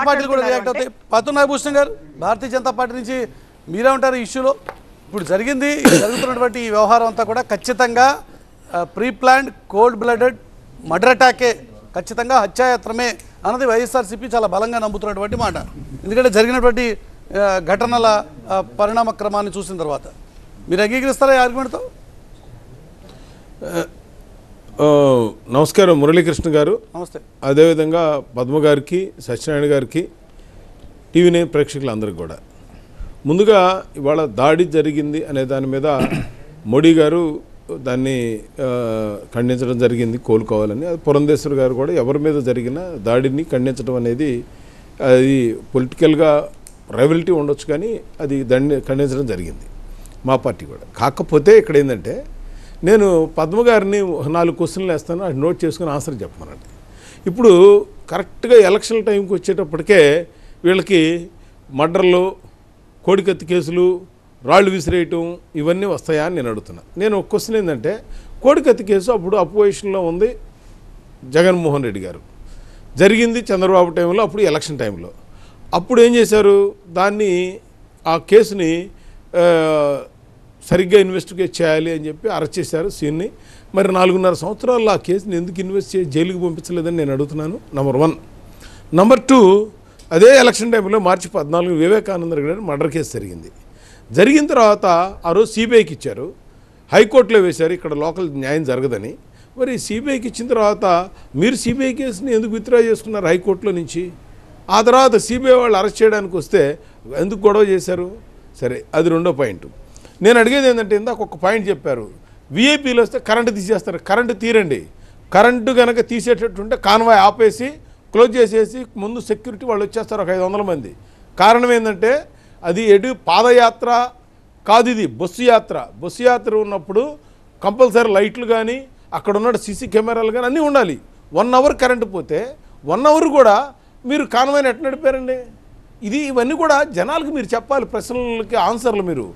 పార్టీలు కూడా రియాక్ట్ అవుతాయి. పతు నాగభూషణ్ గారు, భారతీయ జనతా పార్టీ నుంచి మీరే ఉంటారు ఈ ఇష్యూలో? ఇప్పుడు జరుగుతున్నటువంటి ఈ వ్యవహారం అంతా కూడా ఖచ్చితంగా pre planned cold blooded murder అటాకే, ఖచ్చితంగా హత్యాయత్నమే అన్నది వైఎస్ఆర్సీపీ చాలా బలంగా నమ్ముతున్నటువంటి మాట. ఎందుకంటే జరిగినటువంటి ఘటనల పరిణామ క్రమాన్ని చూసిన తర్వాత మీరు అంగీకరిస్తారా ఈ ఆర్గ్యుమెంట్తో? నమస్కారం మురళీకృష్ణ గారు. నమస్తే. అదేవిధంగా పద్మ గారికి, సత్యనారాయణ గారికి, టీవీ నైన్ ప్రేక్షకులందరికీ కూడా ముందుగా ఇవాళ దాడి జరిగింది అనే దాని మీద మోడీ గారు దాన్ని ఖండించడం జరిగింది, కోలుకోవాలని. అది పురంధేశ్వర్ గారు కూడా ఎవరి మీద జరిగిన దాడిని ఖండించడం అనేది అది పొలిటికల్గా రైవల్టీ ఉండొచ్చు, కానీ అది దాన్ని ఖండించడం జరిగింది మా పార్టీ కూడా. కాకపోతే ఇక్కడ ఏంటంటే నేను పద్మ గారిని 4 క్వశ్చన్లు వేస్తాను, అది నోట్ చేసుకుని ఆన్సర్ చెప్పమనండి. ఇప్పుడు కరెక్ట్గా ఎలక్షన్ టైంకి వచ్చేటప్పటికే వీళ్ళకి మర్డర్లు, కోడికత్తి కేసులు, రాళ్ళు విసిరేయటం ఇవన్నీ వస్తాయా అని నేను అడుగుతున్నా. నేను ఒక క్వశ్చన్ ఏంటంటే, కోడికత్తి కేసు అప్పుడు అపోజిషన్లో ఉంది జగన్మోహన్ రెడ్డి గారు, జరిగింది చంద్రబాబు టైంలో, అప్పుడు ఎలక్షన్ టైంలో. అప్పుడు ఏం చేశారు, దాన్ని ఆ కేసుని సరిగ్గా ఇన్వెస్టిగేట్ చేయాలి అని చెప్పి అరెస్ట్ చేశారు సీన్ని. మరి 4.5 సంవత్సరాల్లో ఆ కేసుని ఎందుకు ఇన్వెస్ట్ చేసి జైలుకి పంపించలేదని నేను అడుగుతున్నాను, నంబర్ 1. నంబర్ 2, అదే ఎలక్షన్ టైంలో మార్చి 14 వివేకానంద రెడ్డి గారు మర్డర్ కేసు జరిగింది. జరిగిన తర్వాత ఆ రోజు సిబిఐకి ఇచ్చారు, హైకోర్టులో వేశారు, ఇక్కడ లోకల్ న్యాయం జరగదని. మరి సిబిఐకి ఇచ్చిన తర్వాత మీరు సిబిఐ కేసుని ఎందుకు విత్డ్రా చేసుకున్నారు హైకోర్టులో నుంచి? ఆ తర్వాత సిబిఐ వాళ్ళు అరెస్ట్ చేయడానికి వస్తే ఎందుకు గొడవ చేశారు? సరే, అది 2వ పాయింట్. నేను అడిగేది ఏంటంటే, ఇందాక ఒక పాయింట్ చెప్పారు, విఐపీలు వస్తే కరెంటు తీసేస్తారు. కరెంటు తీరండి. కరెంటు కనుక తీసేటట్టుంటే కాన్వాయ్ ఆపేసి క్లోజ్ చేసేసి ముందు సెక్యూరిటీ వాళ్ళు వచ్చేస్తారు, ఒక 500 మంది. కారణం ఏంటంటే అది పాదయాత్ర కాదు, ఇది బస్సు యాత్ర. బస్సు యాత్ర ఉన్నప్పుడు కంపల్సరీ లైట్లు కానీ అక్కడ ఉన్న సీసీ కెమెరాలు కానీ అన్నీ ఉండాలి. 1 అవర్ కరెంటు పోతే 1 అవర్ కూడా మీరు కాన్వాయ్ని ఎట్లా నడిపారండి? ఇవన్నీ కూడా జనాలకు మీరు చెప్పాలి, ప్రశ్నలకి ఆన్సర్లు. మీరు